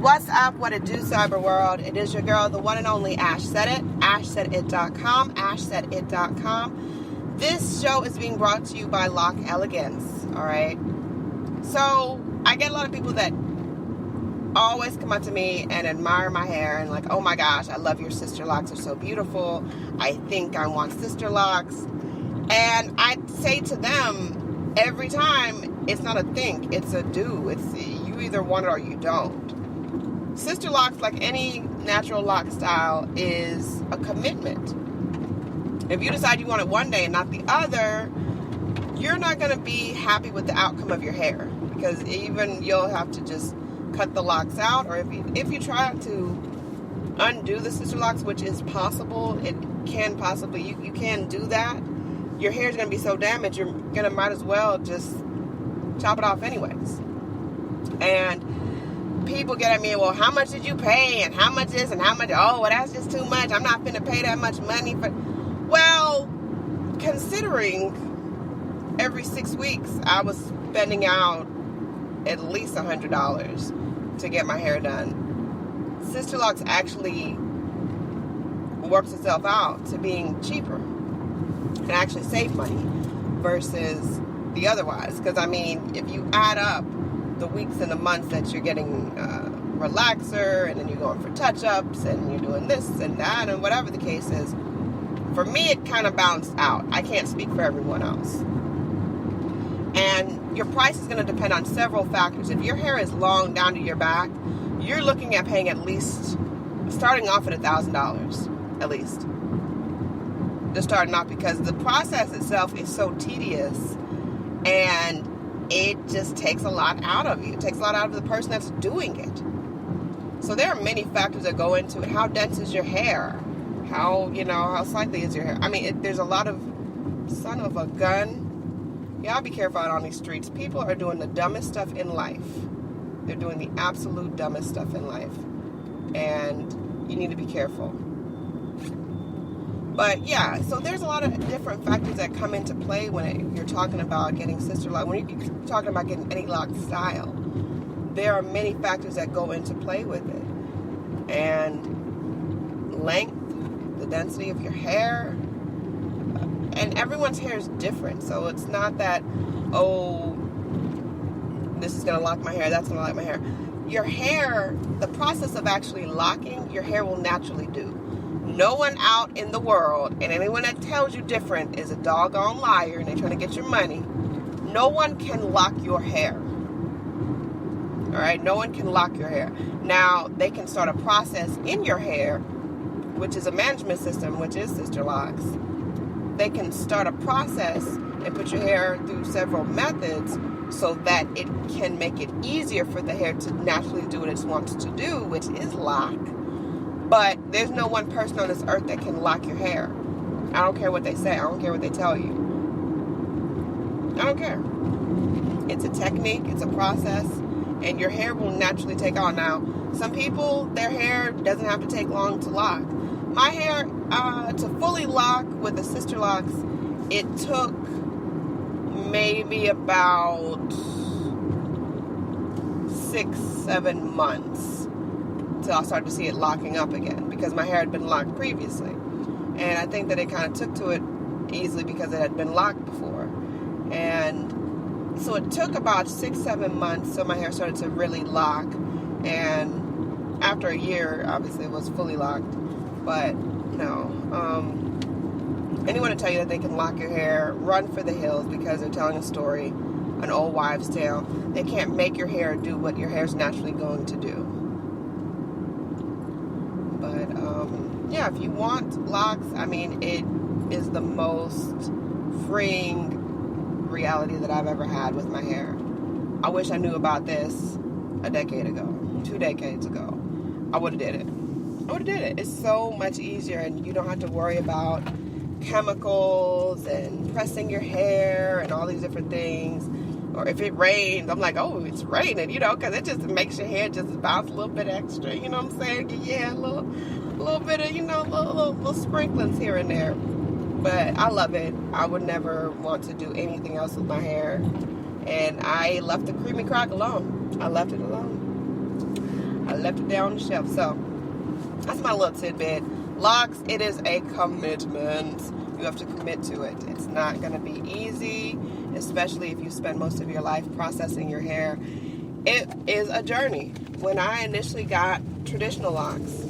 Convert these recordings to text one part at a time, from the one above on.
What's up? What it do, cyber world? It is your girl, the one and only Ash Said It. AshSaidIt.com. AshSaidIt.com. This show is being brought to you by Lock Elegance. All right. So I get a lot of people that always come up to me and admire my hair and like, oh my gosh, I love your Sisterlocks. They're so beautiful. I think I want Sisterlocks. And I say to them every time, it's not a think, it's a do. It's you either want it or you don't. Sisterlocks, like any natural lock style, is a commitment. If you decide you want it one day and not the other, you're not going to be happy with the outcome of your hair, because even you'll have to just cut the locks out, or if you try to undo the Sisterlocks, which is possible, it can possibly, you can do that. Your hair is going to be so damaged, you're going to might as well just chop it off anyways. And people get at me, well, how much did you pay? And how much this and how much? Oh, well, that's just too much. I'm not finna pay that much money for. Well, considering every 6 weeks I was spending out at least $100 to get my hair done, Sisterlocks actually works itself out to being cheaper and actually save money versus the otherwise. Because I mean, if you add up the weeks and the months that you're getting relaxer, and then you're going for touch-ups, and you're doing this and that, and whatever the case is, for me it kind of balanced out. I can't speak for everyone else. And your price is going to depend on several factors. If your hair is long down to your back, you're looking at paying at least, starting off at $1,000 at least. Just starting off, because the process itself is so tedious, and it just takes a lot out of you. It takes a lot out of the person that's doing it. So there are many factors that go into it. How dense is your hair? How slightly is your hair? I mean, there's a lot of son of a gun. Y'all be careful out on these streets. People are doing the dumbest stuff in life. They're doing the absolute dumbest stuff in life. And you need to be careful. But yeah, so there's a lot of different factors that come into play when you're talking about getting Sisterlock. When you're talking about getting any lock style, there are many factors that go into play with it. And length, the density of your hair, and everyone's hair is different. So it's not that, oh, this is going to lock my hair, that's going to lock my hair. Your hair, the process of actually locking, your hair will naturally do. No one out in the world, and anyone that tells you different is a doggone liar, and they're trying to get your money. No one can lock your hair. All right? No one can lock your hair. Now, they can start a process in your hair, which is a management system, which is Sisterlocks. They can start a process and put your hair through several methods so that it can make it easier for the hair to naturally do what it wants to do, which is lock. But there's no one person on this earth that can lock your hair. I don't care what they say. I don't care what they tell you. I don't care. It's a technique. It's a process. And your hair will naturally take on. Now, some people, their hair doesn't have to take long to lock. My hair, to fully lock with the Sisterlocks, it took maybe about 6-7 months till I started to see it locking up again, because my hair had been locked previously. And I think that it kind of took to it easily because it had been locked before. And so it took about 6-7 months so my hair started to really lock. And after a year, obviously it was fully locked. But no, anyone to tell you that they can lock your hair, run for the hills, because they're telling a story, an old wives' tale. They can't make your hair do what your hair's naturally going to do. But yeah, if you want locks, I mean, it is the most freeing reality that I've ever had with my hair. I wish I knew about this a decade ago, 2 decades ago. I would have did it. It's so much easier, and you don't have to worry about chemicals and pressing your hair and all these different things. Or if it rains, I'm like, oh, it's raining, because it just makes your hair just bounce a little bit extra, you know what I'm saying? Yeah, a little bit of, little sprinklings here and there. But I love it. I would never want to do anything else with my hair. And I left the creamy crack alone. I left it alone. I left it down on the shelf. So that's my little tidbit. Locks, it is a commitment. You have to commit to it. It's not going to be easy, especially if you spend most of your life processing your hair. It is a journey. When I initially got traditional locks,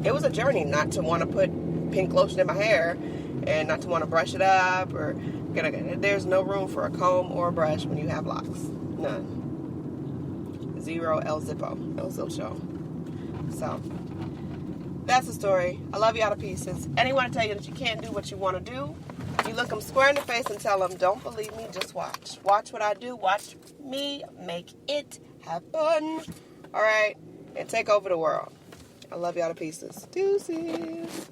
it was a journey not to want to put pink lotion in my hair and not to want to brush it up, or there's no room for a comb or a brush when you have locks. None. Zero El Zippo. El Zilcho. So that's the story. I love you out of pieces. Anyone to tell you that you can't do what you want to do, you look them square in the face and tell them, don't believe me, just watch. Watch what I do. Watch me make it happen. All right? And take over the world. I love you out of pieces. Deuces.